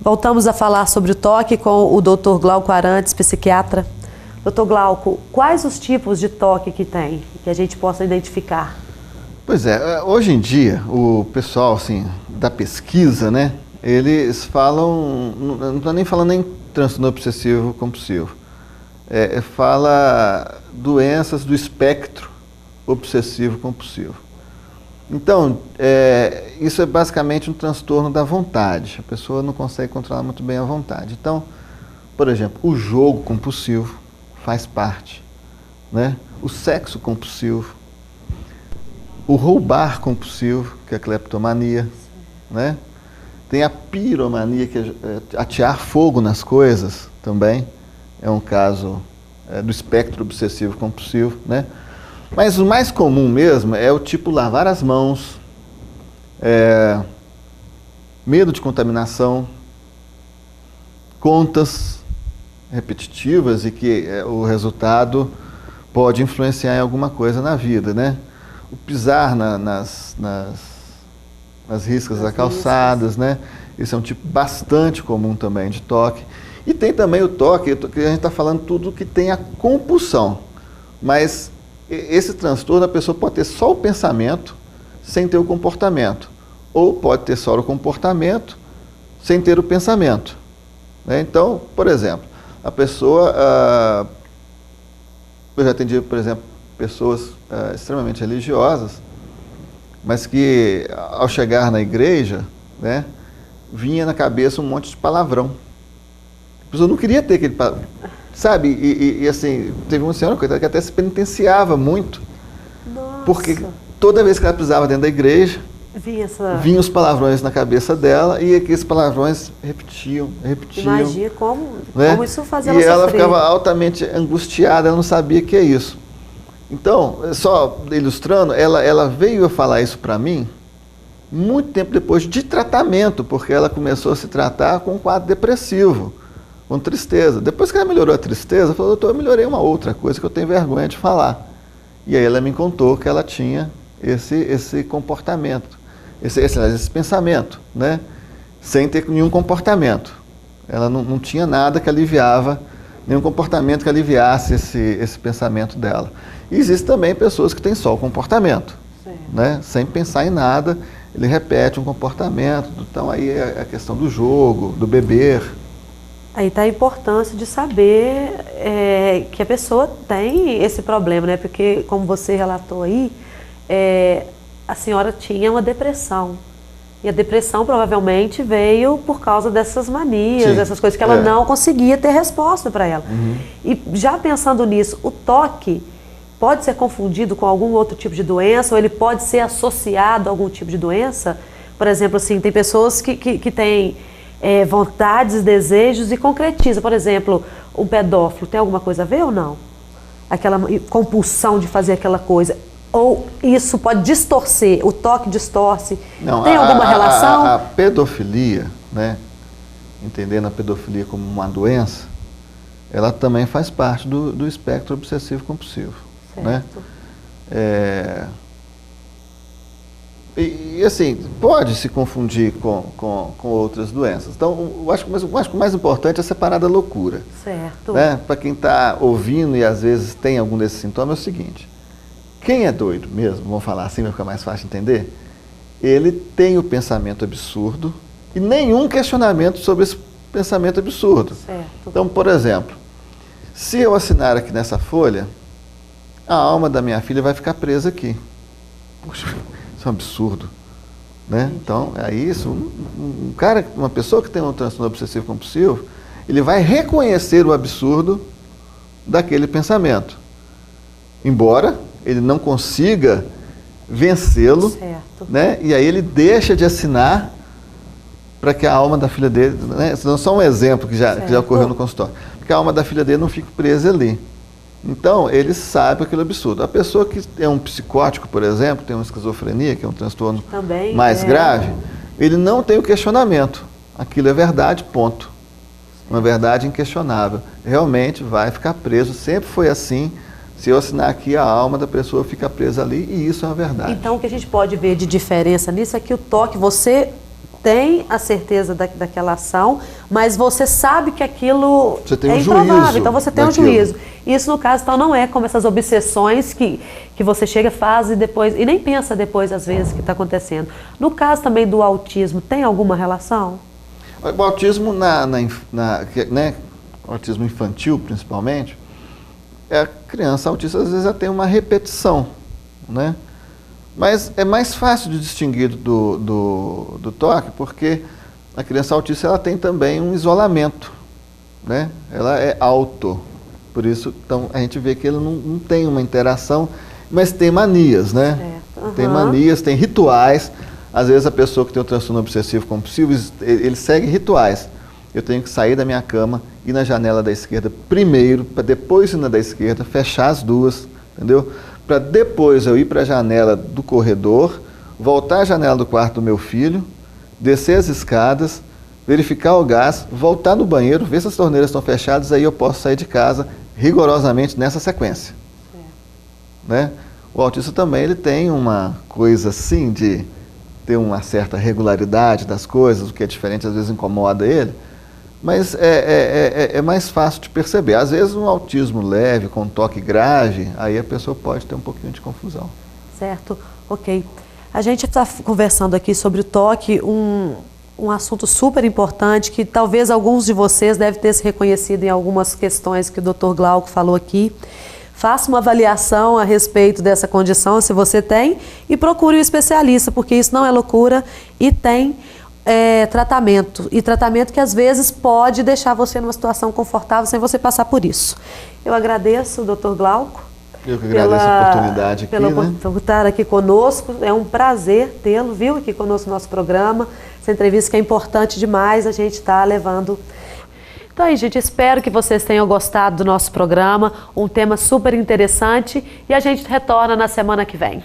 Voltamos a falar sobre o toque com o Dr. Glauco Arantes, psiquiatra. Dr. Glauco, quais os tipos de toque que tem, que a gente possa identificar? Pois é, hoje em dia, o pessoal assim, da pesquisa, né, eles falam, não estou nem falando em transtorno obsessivo compulsivo, fala doenças do espectro obsessivo compulsivo. Então, isso é basicamente um transtorno da vontade. A pessoa não consegue controlar muito bem a vontade. Então, por exemplo, o jogo compulsivo faz parte, né? O sexo compulsivo, o roubar compulsivo, que é a cleptomania, né? Tem a piromania, que é atear fogo nas coisas, também é um caso do espectro obsessivo compulsivo, né? Mas o mais comum mesmo é o tipo lavar as mãos, medo de contaminação, contas repetitivas e que o resultado pode influenciar em alguma coisa na vida, né? O pisar nas riscas da calçadas, né? Esse é um tipo bastante comum também de toque. E tem também o toque, que a gente está falando tudo que tem a compulsão, mas esse transtorno, a pessoa pode ter só o pensamento sem ter o comportamento, ou pode ter só o comportamento sem ter o pensamento, né? Então, por exemplo, a pessoa, eu já atendi, por exemplo, pessoas extremamente religiosas, mas que ao chegar na igreja, né, vinha na cabeça um monte de palavrão. A pessoa não queria ter aquele palavrão. Sabe, e assim, teve uma senhora, coitada, que até se penitenciava muito. Nossa. Porque toda vez que ela pisava dentro da igreja, vinham os palavrões na cabeça dela e aqueles palavrões repetiam. Imagina como isso fazia ela sofrer. E ela ficava altamente angustiada, ela não sabia o que é isso. Então, só ilustrando, ela veio a falar isso para mim muito tempo depois de tratamento, porque ela começou a se tratar com um quadro depressivo, com tristeza. Depois que ela melhorou a tristeza, ela falou: doutor, eu melhorei uma outra coisa que eu tenho vergonha de falar. E aí ela me contou que ela tinha esse comportamento, esse pensamento, né? Sem ter nenhum comportamento. Ela não tinha nada que aliviava, nenhum comportamento que aliviasse esse pensamento dela. E existem também pessoas que têm só o comportamento, né? Sem pensar em nada, ele repete um comportamento. Então aí é a questão do jogo, do beber. Aí está a importância de saber que a pessoa tem esse problema, né? Porque, como você relatou aí, a senhora tinha uma depressão. E a depressão provavelmente veio por causa dessas manias, dessas coisas que ela não conseguia ter resposta para ela. Uhum. E já pensando nisso, o toque pode ser confundido com algum outro tipo de doença, ou ele pode ser associado a algum tipo de doença? Por exemplo, assim, tem pessoas que têm vontades, desejos e concretizam. Por exemplo, um pedófilo tem alguma coisa a ver ou não? Aquela compulsão de fazer aquela coisa. Ou isso pode distorcer, o toque distorce? Não, tem alguma relação? A pedofilia, né, entendendo a pedofilia como uma doença, ela também faz parte do espectro obsessivo compulsivo. Certo. Né? E assim, pode se confundir com outras doenças. Então, eu acho que o mais importante é separar da loucura. Certo. Né? Para quem está ouvindo e às vezes tem algum desses sintomas, é o seguinte: quem é doido mesmo, vamos falar assim, vai ficar mais fácil de entender, ele tem o pensamento absurdo e nenhum questionamento sobre esse pensamento absurdo. Certo. Então, por exemplo, se eu assinar aqui nessa folha, a alma da minha filha vai ficar presa aqui. Puxa, isso é um absurdo, né? Então, é isso. Uma pessoa que tem um transtorno obsessivo compulsivo, ele vai reconhecer o absurdo daquele pensamento, embora ele não consiga vencê-lo, né? E aí ele deixa de assinar para que a alma da filha dele, né? Isso não é só um exemplo que já ocorreu no consultório, porque a alma da filha dele não fique presa ali. Então, ele sabe aquilo absurdo. A pessoa que é um psicótico, por exemplo, tem uma esquizofrenia, que é um transtorno também mais grave, ele não tem o questionamento. Aquilo é verdade, ponto. Uma verdade inquestionável. Realmente vai ficar preso, sempre foi assim. Se eu assinar aqui, a alma da pessoa fica presa ali, e isso é uma verdade. Então, o que a gente pode ver de diferença nisso é que o toque, você tem a certeza daquela ação, mas você sabe que aquilo você tem é um improvável, juízo então você tem um daquilo. juízo. Isso, no caso, então, não é como essas obsessões que você chega, faz e depois, e nem pensa depois, às vezes, que está acontecendo. No caso também do autismo, tem alguma relação? O autismo, né, o autismo infantil, principalmente, a criança autista, às vezes, ela tem uma repetição, né? Mas é mais fácil de distinguir do toque, porque a criança autista ela tem também um isolamento, né? Ela é auto, por isso então, a gente vê que ele não tem uma interação, mas tem manias, né? Certo. Uhum. Tem manias, tem rituais. Às vezes a pessoa que tem um transtorno obsessivo compulsivo, ele segue rituais. Eu tenho que sair da minha cama, ir na janela da esquerda primeiro, para depois ir na da esquerda, fechar as duas, entendeu? Para depois eu ir para a janela do corredor, voltar à janela do quarto do meu filho, descer as escadas, verificar o gás, voltar no banheiro, ver se as torneiras estão fechadas, aí eu posso sair de casa rigorosamente nessa sequência. Né? O autista também ele tem uma coisa assim de ter uma certa regularidade das coisas, o que é diferente às vezes incomoda ele, mas é mais fácil de perceber. Às vezes um autismo leve, com toque grave, aí a pessoa pode ter um pouquinho de confusão. Certo, ok. A gente está conversando aqui sobre o toque, um assunto super importante que talvez alguns de vocês devem ter se reconhecido em algumas questões que o Dr. Glauco falou aqui. Faça uma avaliação a respeito dessa condição, se você tem, e procure um especialista, porque isso não é loucura e tem tratamento. E tratamento que às vezes pode deixar você numa situação confortável sem você passar por isso. Eu agradeço, Dr. Glauco. Eu que agradeço a oportunidade aqui, né? Por estar aqui conosco. É um prazer tê-lo, viu, aqui conosco no nosso programa. Essa entrevista que é importante demais, a gente está levando. Então aí, gente, espero que vocês tenham gostado do nosso programa, um tema super interessante, e a gente retorna na semana que vem.